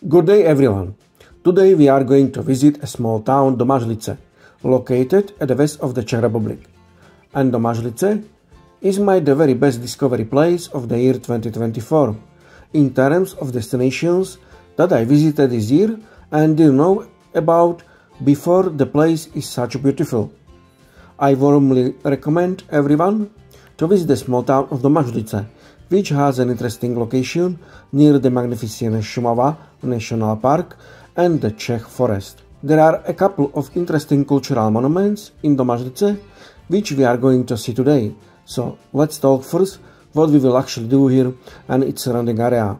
Good day everyone! Today we are going to visit a small town Domažlice, located at the west of the Czech Republic. And Domažlice is the very best discovery place of the year 2024 in terms of destinations that I visited this year and didn't know about before. The place is such beautiful. I warmly recommend everyone to visit the small town of Domažlice, which has an interesting location near the magnificent Švihov National Park and the Czech Forest. There are a couple of interesting cultural monuments in Domažlice, which we are going to see today. So let's talk first what we will actually do here and its surrounding area.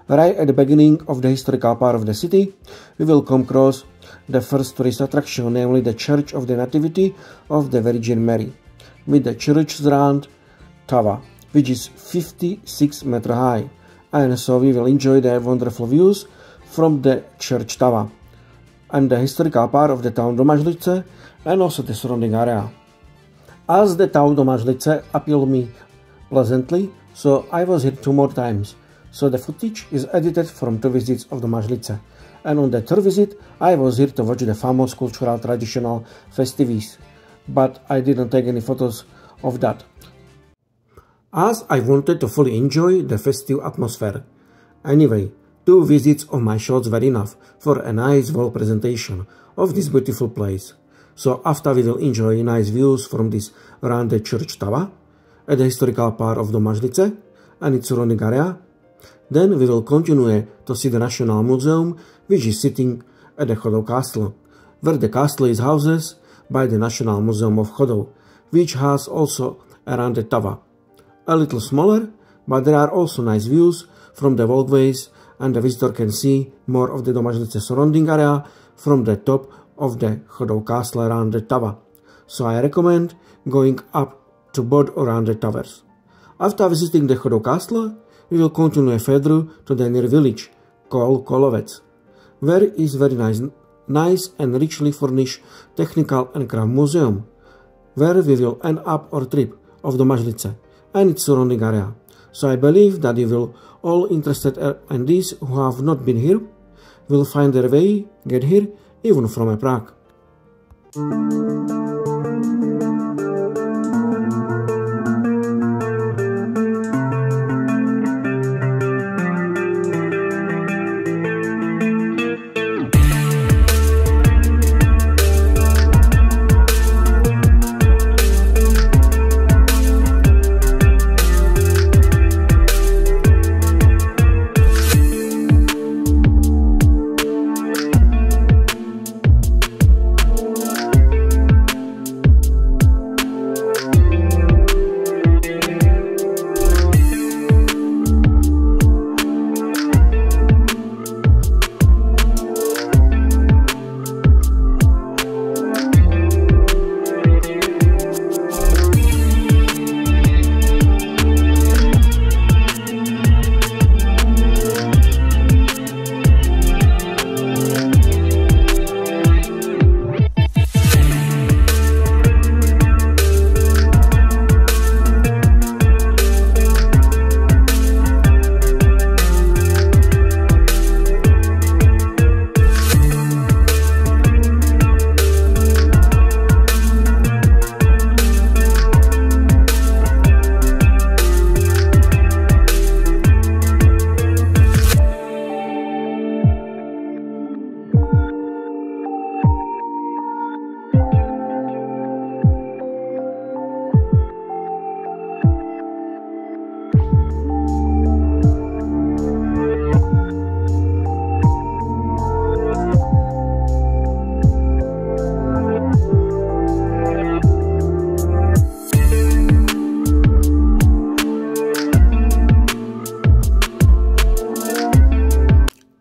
Right at the beginning of the historical part of the city, we will come across the first tourist attraction, namely the Church of the Nativity of the Virgin Mary, with the church's round tower, which is 56 meters high, and so we will enjoy the wonderful views from the church tower and the historical part of the town Domažlice and also the surrounding area. As the town Domažlice appealed me pleasantly, so I was here 2 more times, so the footage is edited from 2 visits of Domažlice, and on the 3rd visit I was here to watch the famous cultural traditional festivities, but I didn't take any photos of that, as I wanted to fully enjoy the festive atmosphere. Anyway, 2 visits of my shots were enough for a nice wall presentation of this beautiful place. So after we will enjoy nice views from this rounded church tower at the historical part of Domažlice and its surrounding area, then we will continue to see the National Museum, which is sitting at the Chodov Castle, where the castle is housed by the National Museum of Chodov, which has also a rounded tower. A little smaller, but there are also nice views from the walkways, and the visitor can see more of the Domažlice surrounding area from the top of the Chodov Castle around the tower. So I recommend going up to both around the towers. After visiting the Chodov Castle, we will continue further to the near village called Kolovec, where is very nice and richly furnished technical and craft museum, where we will end up our trip of Domažlice and its surrounding area. So I believe that you will all interested in these who have not been here will find their way get here even from Prague.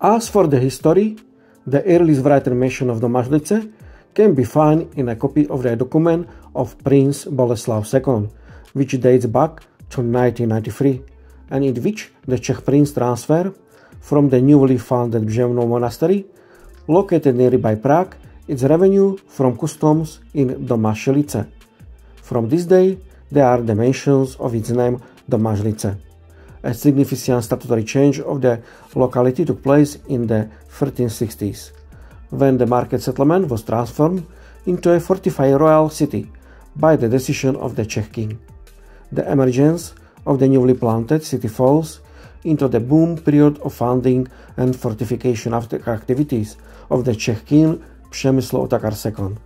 As for the history, the earliest written mention of Domažlice can be found in a copy of the document of Prince Boleslav II, which dates back to 1993, and in which the Czech prince transferred from the newly founded BRNO monastery, located nearby Prague, its revenue from customs in Domažlice. From this day, there are the mentions of its name Domažlice. A significant statutory change of the locality took place in the 1360s, when the market settlement was transformed into a fortified royal city by the decision of the Czech king. The emergence of the newly planted city falls into the boom period of founding and fortification activities of the Czech king Přemysl Otakar II.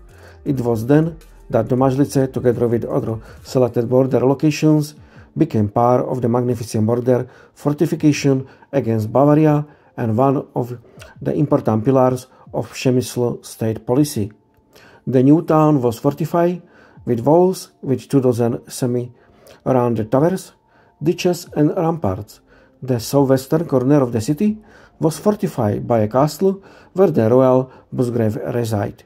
It was then that Domažlice, together with other selected border locations, became part of the magnificent border fortification against Bavaria and one of the important pillars of Přemysl state policy. The new town was fortified with walls with 2,000 semi-rounded towers, ditches and ramparts. The southwestern corner of the city was fortified by a castle where the royal Busgrave resided.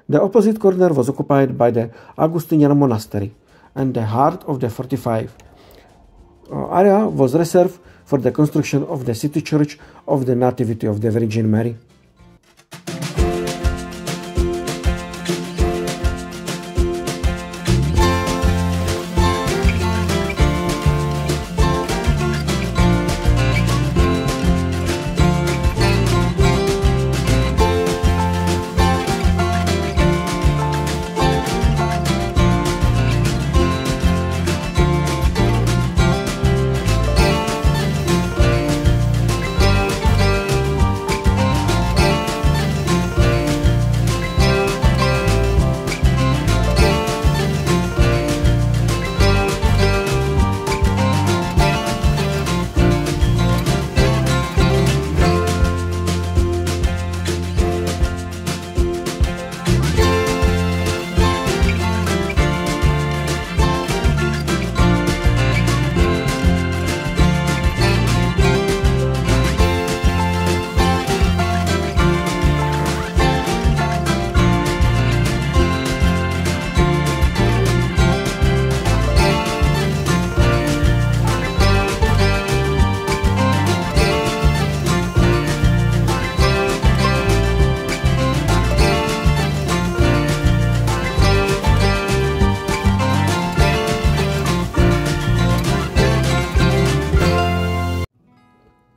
The opposite corner was occupied by the Augustinian monastery, and the heart of the fortified area was reserved for the construction of the city church of the Nativity of the Virgin Mary.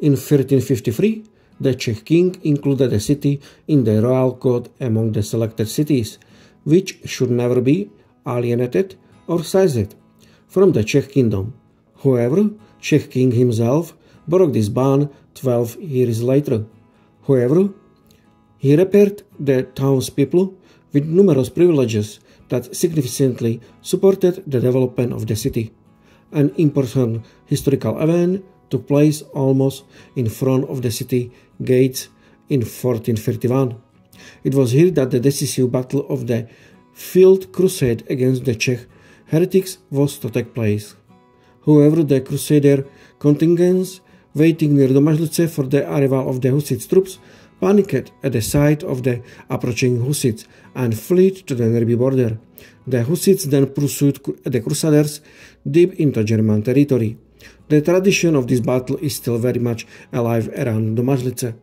In 1353, the Czech king included the city in the royal code among the selected cities, which should never be alienated or seized from the Czech kingdom. However, Czech king himself broke this ban 12 years later. However, he repaired the townspeople with numerous privileges that significantly supported the development of the city. An important historical event took place almost in front of the city gates in 1431. It was here that the decisive battle of the Field Crusade against the Czech heretics was to take place. However, the Crusader contingents waiting near Domažlice for the arrival of the Hussite troops panicked at the sight of the approaching Hussites and fled to the nearby border. The Hussites then pursued the Crusaders deep into German territory. The tradition of this battle is still very much alive around Domažlice.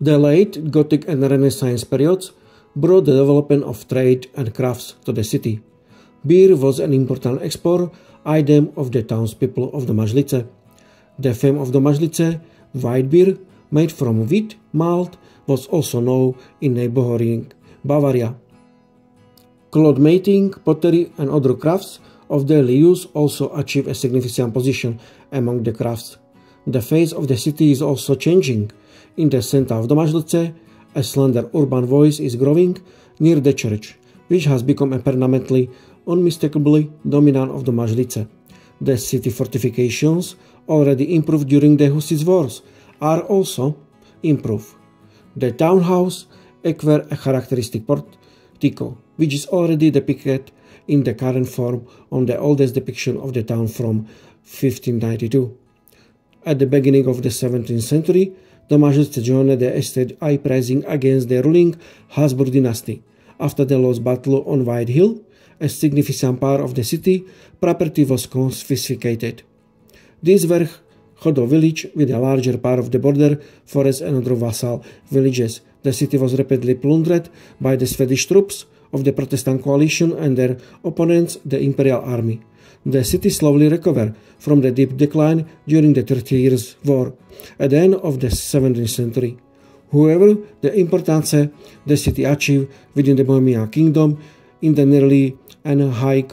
The late Gothic and Renaissance periods brought the development of trade and crafts to the city. Beer was an important export item of the townspeople of Domažlice. The fame of Domažlice, white beer made from wheat malt, was also known in neighboring Bavaria. Cloth making, pottery and other crafts of daily use also achieve a significant position among the crafts. The face of the city is also changing. In the center of Domažlice, a slender urban voice is growing near the church, which has become a permanently, unmistakably dominant of Domažlice. The city fortifications, already improved during the Hussite wars, are also improved. The townhouse acquired a characteristic portico, which is already depicted in the current form on the oldest depiction of the town from 1592. At the beginning of the 17th century, Domažlice joined the estate uprising against the ruling Habsburg dynasty. After the lost battle on White Hill, a significant part of the city property was confiscated. These were Chodov village with a larger part of the border forest and other vassal villages. The city was rapidly plundered by the Swedish troops of the Protestant coalition and their opponents, the Imperial Army. The city slowly recovered from the deep decline during the 30 Years' War at the end of the 17th century. However, the importance the city achieved within the Bohemian Kingdom in the early and high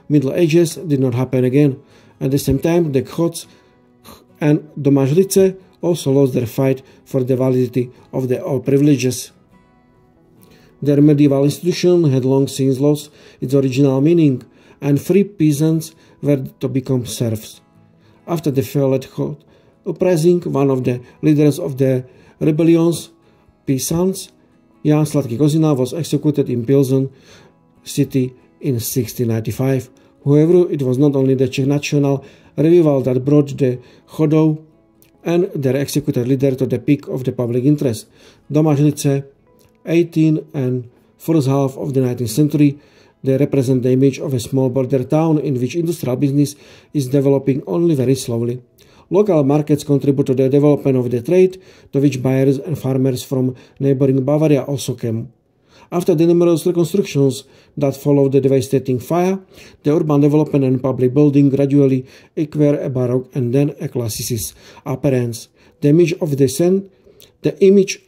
Middle Ages did not happen again. At the same time, the Chodov and Domažlice also lost their fight for the validity of the old privileges. Their medieval institution had long since lost its original meaning, and free peasants were to become serfs. After the fall at Chodov, oppressing one of the leaders of the rebellions, peasants, Jan Sladký Kozina, was executed in Pilsen city in 1695. However, it was not only the Czech national revival that brought the Chodov and their executed leader to the peak of the public interest. Domažlice, 18th and first half of the 19th century, they represent the image of a small border town in which industrial business is developing only very slowly. Local markets contribute to the development of the trade, to which buyers and farmers from neighboring Bavaria also came. After the numerous reconstructions that followed the devastating fire, the urban development and public building gradually acquired a Baroque and then a Classicist appearance. The image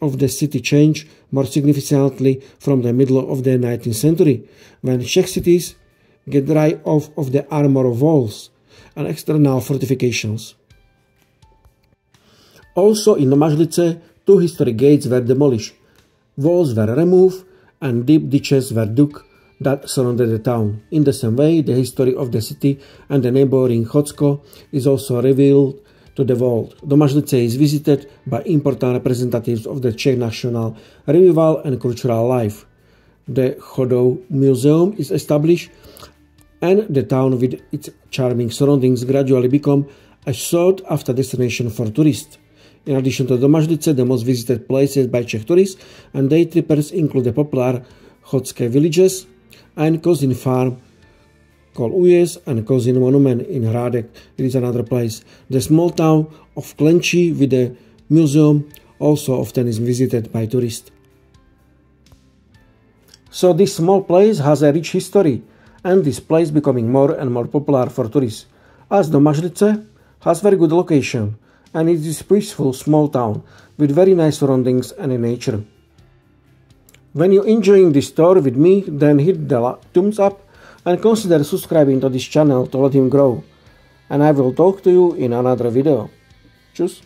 of the city changed more significantly from the middle of the 19th century, when Czech cities get dry off of the armor of walls and external fortifications. Also in Domažlice, 2 historic gates were demolished, walls were removed, and deep ditches were dug that surrounded the town. In the same way, the history of the city and the neighboring Chodsko is also revealed to the world. Domažlice is visited by important representatives of the Czech national revival and cultural life. The Chodov Museum is established, and the town with its charming surroundings gradually become a sought-after destination for tourists. In addition to Domažlice, the most visited places by Czech tourists and day trippers include the popular Chodské villages and Kozin farm called Ujez and Kozin monument in Hradec. It is another place. The small town of Klenčí with the museum also often is visited by tourists. So this small place has a rich history, and this place becoming more and more popular for tourists, as Domažlice has very good location, and it is a peaceful small town with very nice surroundings and nature. When you're enjoying this tour with me, then hit the thumbs up and consider subscribing to this channel to let him grow. And I will talk to you in another video. Tschüss!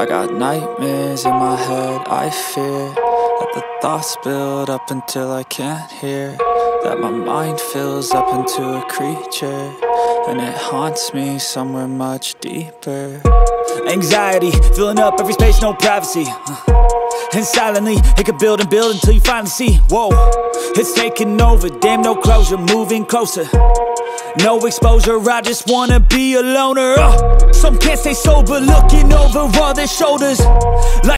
got nightmares in my head, I fear that the thoughts build up until I can't hear, that my mind fills up into a creature, and it haunts me somewhere much deeper. Anxiety, filling up every space, no privacy. And silently, it could build and build until you finally see, whoa, it's taking over, damn, no closure, moving closer. No exposure, I just wanna be a loner. Some can't stay sober, looking over all their shoulders like